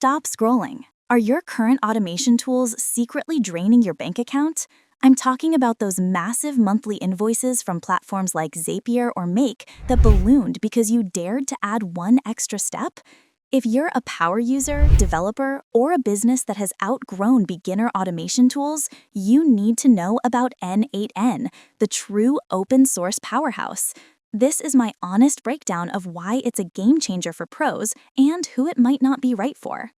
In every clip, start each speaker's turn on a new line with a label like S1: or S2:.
S1: Stop scrolling. Are your current automation tools secretly draining your bank account? I'm talking about those massive monthly invoices from platforms like Zapier or Make that ballooned because you dared to add one extra step. If you're a power user, developer, or a business that has outgrown beginner automation tools, you need to know about N8N, the true open source powerhouse. This is my honest breakdown of why it's a game changer for pros and who it might not be right for.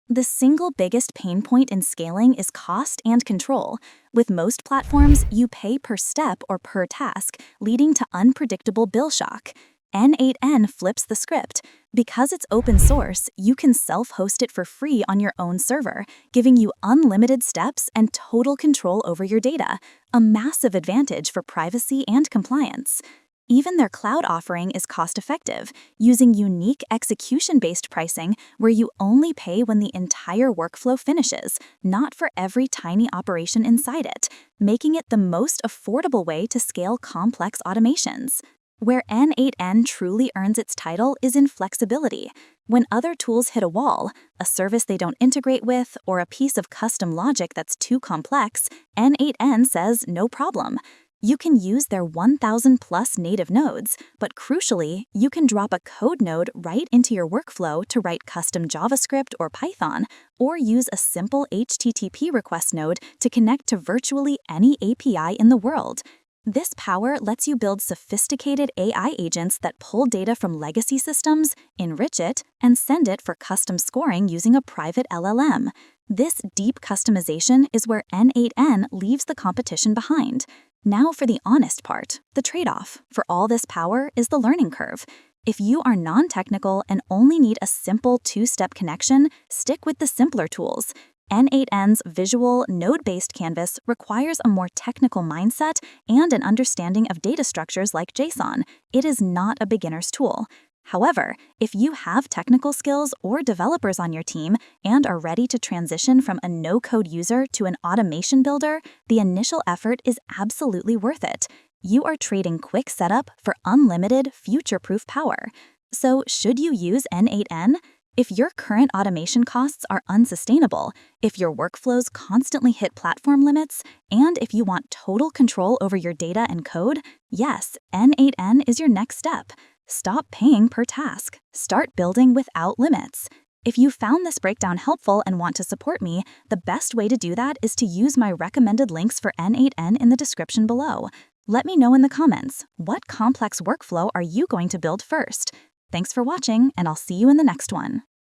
S1: The single biggest pain point in scaling is cost and control. With most platforms, you pay per step or per task, leading to unpredictable bill shock. N8N flips the script. Because it's open source, you can self-host it for free on your own server, giving you unlimited steps and total control over your data, a massive advantage for privacy and compliance. Even their cloud offering is cost-effective, using unique execution-based pricing where you only pay when the entire workflow finishes, not for every tiny operation inside it, making it the most affordable way to scale complex automations. Where N8N truly earns its title is in flexibility. When other tools hit a wall, a service they don't integrate with, or a piece of custom logic that's too complex, N8N says no problem. You can use their 1,000+ native nodes, but crucially, you can drop a code node right into your workflow to write custom JavaScript or Python, or use a simple HTTP request node to connect to virtually any API in the world. This power lets you build sophisticated AI agents that pull data from legacy systems, enrich it, and send it for custom scoring using a private LLM. This deep customization is where N8N leaves the competition behind. Now for the honest part, the trade-off for all this power is the learning curve. If you are non-technical and only need a simple two-step connection, stick with the simpler tools. N8N's visual, node-based canvas requires a more technical mindset and an understanding of data structures like JSON. It is not a beginner's tool. However, if you have technical skills or developers on your team and are ready to transition from a no-code user to an automation builder, the initial effort is absolutely worth it. You are trading quick setup for unlimited, future-proof power. So, should you use N8N? If your current automation costs are unsustainable, if your workflows constantly hit platform limits, and if you want total control over your data and code, yes, N8N is your next step. Stop paying per task. Start building without limits. If you found this breakdown helpful and want to support me, the best way to do that is to use my recommended links for N8N in the description below. Let me know in the comments, what complex workflow are you going to build first? Thanks for watching, and I'll see you in the next one.